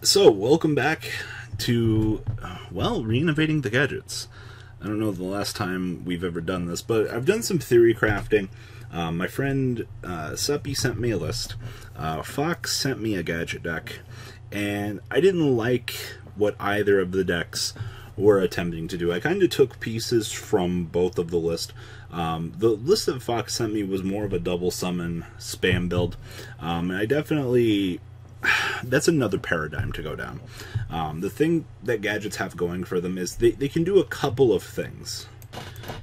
So, welcome back to, well, reinnovating the gadgets. I don't know the last time we've ever done this, but I've done some theory crafting. My friend Seppi sent me a list. Fox sent me a gadget deck, and I didn't like what either of the decks were attempting to do. I kind of took pieces from both of the list. The list that Fox sent me was more of a double summon spam build, and I definitely... that's another paradigm to go down. The thing that gadgets have going for them is they can do a couple of things.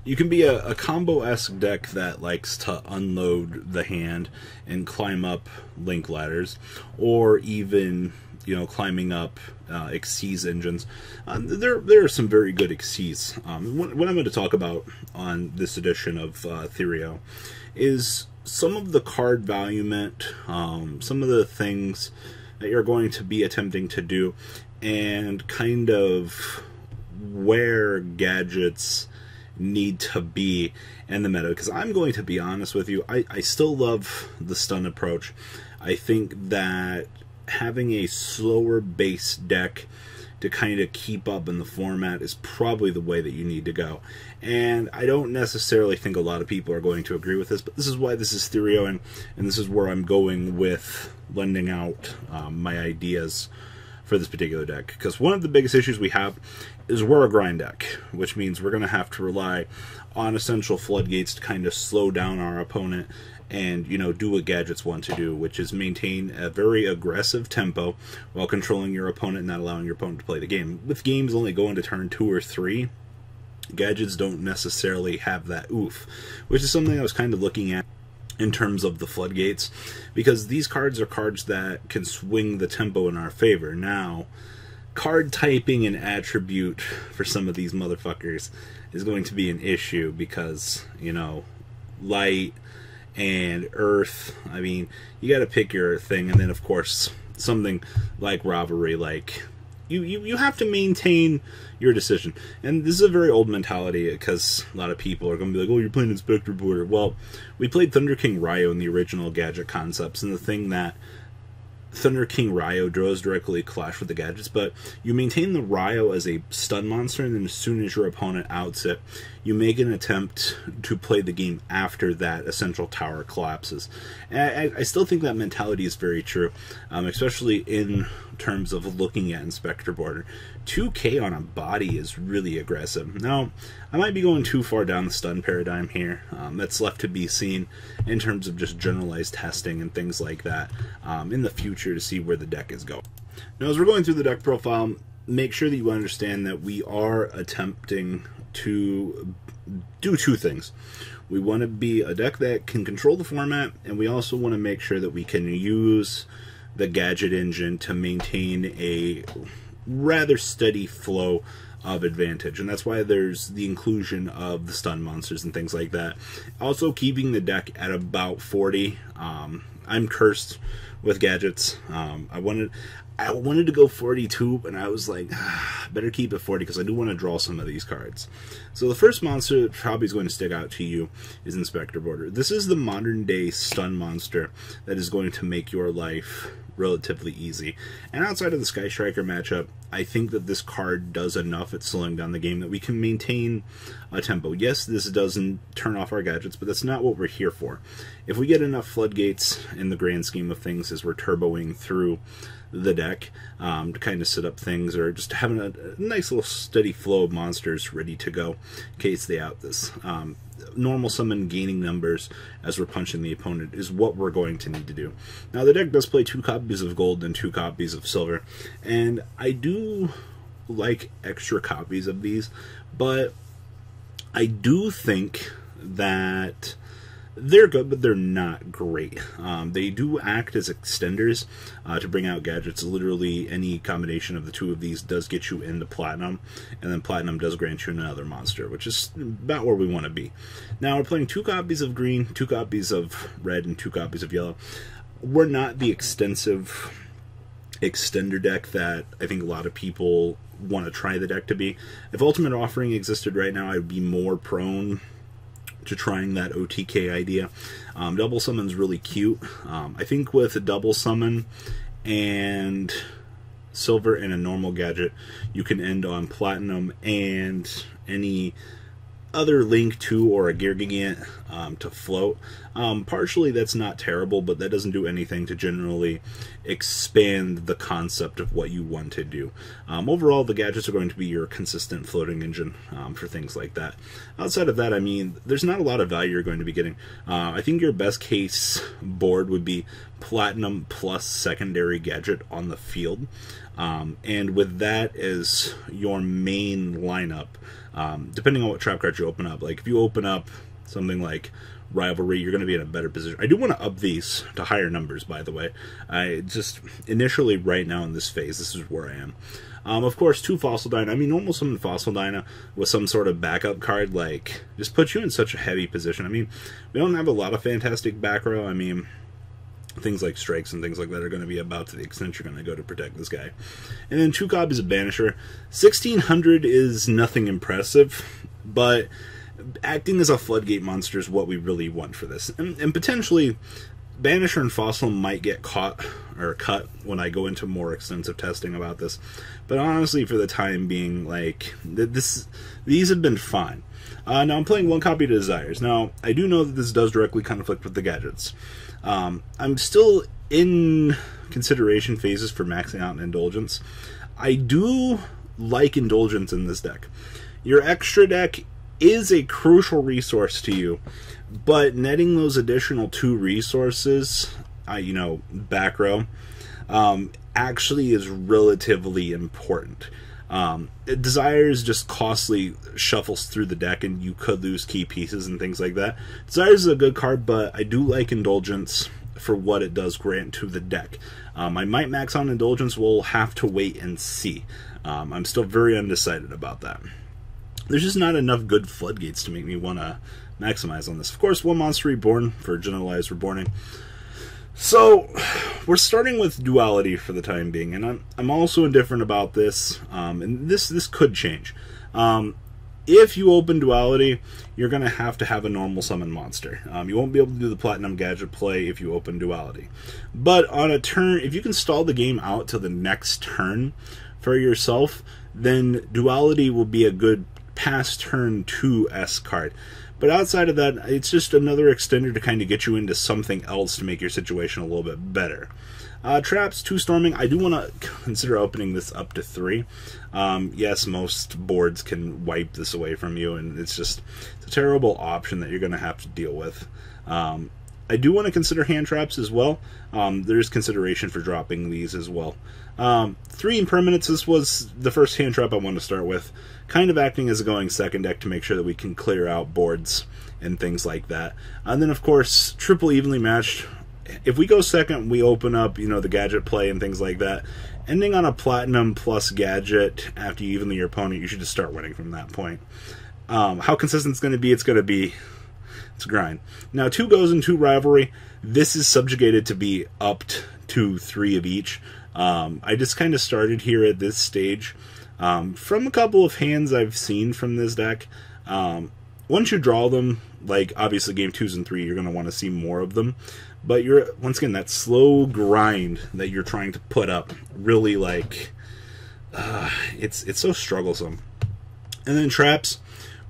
You can be a combo-esque deck that likes to unload the hand and climb up link ladders, or even, you know, climbing up Xyz engines. There are some very good Xyz. What I'm going to talk about on this edition of Therio is some of the card valuement, some of the things that you're going to be attempting to do, and kind of where gadgets need to be in the meta. Because I'm going to be honest with you, I still love the stun approach. I think that having a slower base deck to kind of keep up in the format is probably the way that you need to go. And I don't necessarily think a lot of people are going to agree with this, but this is why this is Therio, and this is where I'm going with lending out my ideas for this particular deck. Because one of the biggest issues we have is we're a grind deck, which means we're going to have to rely on essential floodgates to kind of slow down our opponent and, you know, do what gadgets want to do, which is maintain a very aggressive tempo while controlling your opponent and not allowing your opponent to play the game. With games only going to turn 2 or 3, gadgets don't necessarily have that oof, which is something I was kind of looking at in terms of the floodgates, because these cards are cards that can swing the tempo in our favor. Now, card typing and attribute for some of these motherfuckers is going to be an issue because, you know, light and earth, I mean, you got to pick your thing. And then of course something like Ravelry, like you have to maintain your decision. And this is a very old mentality, because a lot of people are going to be like, oh, you're playing Inspector Border. Well, we played Thunder King Ryo in the original gadget concepts, and the thing that Thunder King Ryo draws directly clash with the gadgets, but you maintain the Ryo as a stun monster, and then as soon as your opponent outs it, you make an attempt to play the game after that essential tower collapses. And I still think that mentality is very true, especially in terms of looking at Inspector Border. 2k on a body is really aggressive. Now, I might be going too far down the stun paradigm here. That's left to be seen in terms of just generalized testing and things like that in the future to see where the deck is going. Now, as we're going through the deck profile, make sure that you understand that we are attempting to do two things. We want to be a deck that can control the format, and we also want to make sure that we can use the gadget engine to maintain a rather steady flow of advantage, and that's why there's the inclusion of the stun monsters and things like that. Also keeping the deck at about 40. I'm cursed with gadgets. I wanted to go 42, and I was like, better keep it 40 because I do want to draw some of these cards. So the first monster that probably is going to stick out to you is Inspector Border. This is the modern day stun monster that is going to make your life relatively easy. And outside of the Sky Striker matchup, I think that this card does enough at slowing down the game that we can maintain a tempo. Yes, this doesn't turn off our gadgets, but that's not what we're here for. If we get enough floodgates in the grand scheme of things as we're turboing through the deck to kind of set up things, or just having a nice little steady flow of monsters ready to go in case they out this. Normal summon gaining numbers as we're punching the opponent is what we're going to need to do. Now, the deck does play 2 copies of gold and 2 copies of silver, and I do like extra copies of these, but I do think that they're good, but they're not great. They do act as extenders to bring out gadgets. Literally, any combination of the 2 of these does get you into Platinum, and then Platinum does grant you another monster, which is about where we want to be. Now, we're playing 2 copies of green, 2 copies of red, and 2 copies of yellow. We're not the extensive extender deck that I think a lot of people want to try the deck to be. If Ultimate Offering existed right now, I'd be more prone to trying that OTK idea. Double Summon's really cute. I think with a Double Summon and silver, and a normal gadget, you can end on platinum and any other Link 2 or a Gear Gigant to float. Partially that's not terrible, but that doesn't do anything to generally expand the concept of what you want to do. Overall, the gadgets are going to be your consistent floating engine for things like that. Outside of that, I mean, there's not a lot of value you're going to be getting. I think your best case board would be platinum plus secondary gadget on the field. And with that as your main lineup, depending on what trap card you open up, like if you open up something like Rivalry, you're going to be in a better position. I do want to up these to higher numbers, by the way. I just, initially right now in this phase, this is where I am. Of course, 2 Fossil Dyna. I mean, normal summon Fossil Dyna with some sort of backup card, like, just puts you in such a heavy position. I mean, we don't have a lot of fantastic back row. I mean, things like strikes and things like that are going to be about to the extent you're going to go to protect this guy. And then 2 Cobb is a Banisher. 1600 is nothing impressive, but acting as a floodgate monster is what we really want for this. And potentially, Banisher and Fossil might get caught or cut when I go into more extensive testing about this. But honestly, for the time being, like, these have been fine. Now, I'm playing 1 copy of Desires. Now, I do know that this does directly conflict with the gadgets. I'm still in consideration phases for maxing out an Indulgence. I do like Indulgence in this deck. Your extra deck is a crucial resource to you, but netting those additional 2 resources, you know, back row, actually is relatively important. Desires just costly shuffles through the deck, and you could lose key pieces and things like that. Desires is a good card, but I do like Indulgence for what it does grant to the deck. I might max on Indulgence. We'll have to wait and see. I'm still very undecided about that. There's just not enough good floodgates to make me want to maximize on this. Of course, 1 Monster Reborn for Generalized Reborning. So, we're starting with Duality for the time being, and I'm also indifferent about this, and this could change. If you open Duality, you're going to have a normal summon monster. You won't be able to do the Platinum Gadget play if you open Duality. But on a turn, if you can stall the game out to the next turn for yourself, then Duality will be a good past turn 2-S card. But outside of that, it's just another extender to kind of get you into something else to make your situation a little bit better. Traps, 2 Storming. I do want to consider opening this up to 3. Yes, most boards can wipe this away from you, and it's a terrible option that you're going to have to deal with. I do want to consider hand traps as well. There's consideration for dropping these as well. 3 Impermanence. This was the first hand trap I wanted to start with. Kind of acting as a going second deck to make sure that we can clear out boards and things like that. And then, of course, triple evenly matched. If we go second, we open up, you know, the gadget play and things like that. Ending on a Platinum plus gadget after you evenly your opponent, you should just start winning from that point. How consistent it's going to be, it's a grind. Now, 2 Goes and 2 Rivalry. This is subjugated to be upped to 3 of each. I just kind of started here at this stage. From a couple of hands I've seen from this deck, once you draw them, like obviously game 2s and 3, you're going to want to see more of them. But once again, that slow grind that you're trying to put up, really like, it's so strugglesome. And then traps,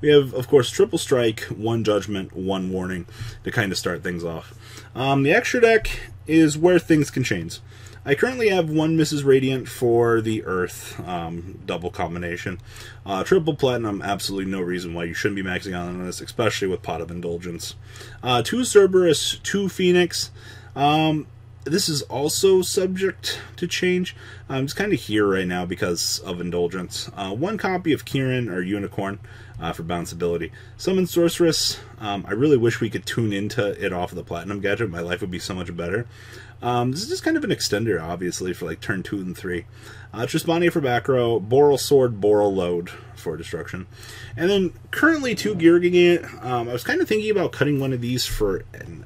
we have, of course, triple strike, 1 judgment, 1 warning to kind of start things off. The extra deck is where things can change. I currently have 1 Mrs. Radiant for the Earth double combination. Triple Platinum, absolutely no reason why you shouldn't be maxing out on this, especially with Pot of Indulgence. 2 Cerberus, 2 Phoenix. This is also subject to change. It's kind of here right now because of Indulgence. 1 copy of Kirin or Unicorn for bounceability. Summon Sorceress. I really wish we could tune into it off of the Platinum Gadget. My life would be so much better. This is just kind of an extender, obviously, for like turn 2 and 3. Trisbania for back row, Boral Sword, Boral Load for destruction. And then currently 2 Gear Gigant. I was kind of thinking about cutting one of these for an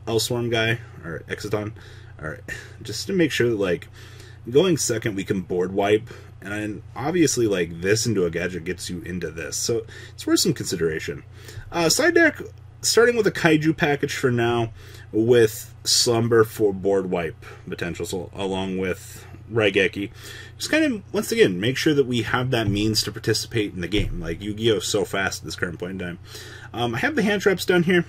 Elswarm guy, or Exciton, or just to make sure that, like, going second we can board wipe, and obviously, like, this into a gadget gets you into this, so it's worth some consideration. Side deck, starting with a Kaiju package for now, with Slumber for board wipe potential, so along with Raigeki. Just kind of, once again, make sure that we have that means to participate in the game. Like, Yu-Gi-Oh! Is so fast at this current point in time. I have the hand traps down here.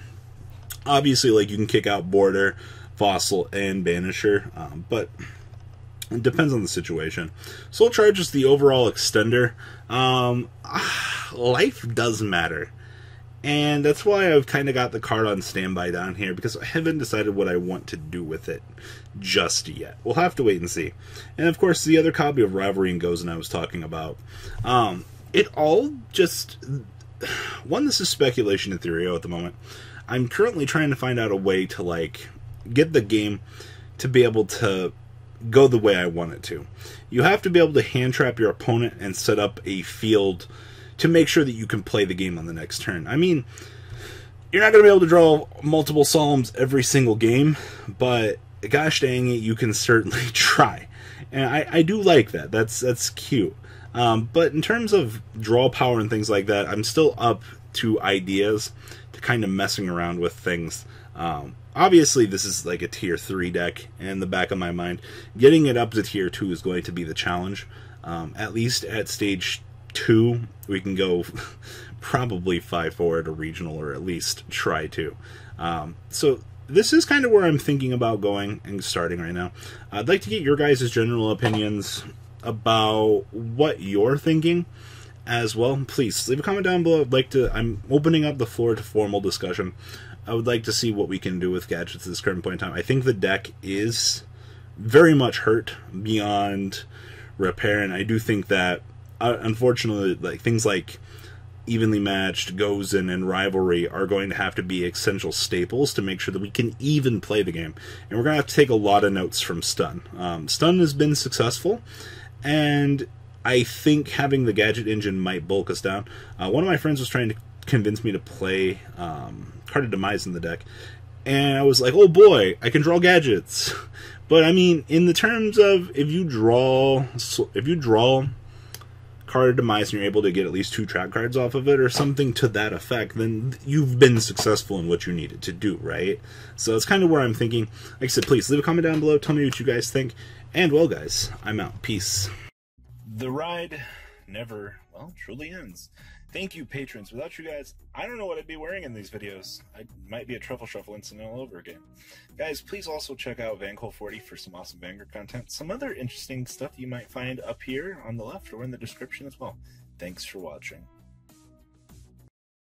Obviously, like, you can kick out Border, Fossil, and Banisher, but it depends on the situation. Soul Charge is the overall extender. Life does matter. And that's why I've kind of got the card on standby down here, because I haven't decided what I want to do with it just yet. We'll have to wait and see. And of course, the other copy of Rivalry and Gozen I was talking about. It all just... One, this is speculation and theory at the moment. I'm currently trying to find out a way to, like, get the game to be able to go the way I want it to. You have to be able to hand trap your opponent and set up a field to make sure that you can play the game on the next turn. I mean, you're not going to be able to draw multiple Solemns every single game, but gosh dang it, you can certainly try. And I do like that. That's cute. But in terms of draw power and things like that, I'm still up to ideas, to kind of messing around with things. Obviously, this is like a tier 3 deck, and in the back of my mind, getting it up to tier 2 is going to be the challenge. At least at stage 2, we can go probably 5-4 at a regional, or at least try to. So this is kind of where I'm thinking about going and starting right now. I'd like to get your guys' general opinions about what you're thinking as well. Please leave a comment down below. I'm opening up the floor to formal discussion. I would like to see what we can do with gadgets at this current point in time. I think the deck is very much hurt beyond repair, and I do think that unfortunately, like, things like Evenly Matched, Gozen, and Rivalry are going to have to be essential staples to make sure that we can even play the game. And we're going to have to take a lot of notes from Stun. Stun has been successful, and I think having the gadget engine might bulk us down. One of my friends was trying to convince me to play Card of Demise in the deck, and I was like, oh boy, I can draw gadgets. But I mean, in the terms of if you draw Card of Demise and you're able to get at least 2 trap cards off of it, or something to that effect, then you've been successful in what you needed to do, right? So it's kind of where I'm thinking. Like I said, please leave a comment down below, tell me what you guys think, and well guys, I'm out. Peace. The ride never, well, truly ends. Thank you, patrons. Without you guys, I don't know what I'd be wearing in these videos. I might be a Truffle Shuffle incident all over again. Guys, please also check out VanCole40 for some awesome Vanguard content. Some other interesting stuff you might find up here on the left or in the description as well. Thanks for watching.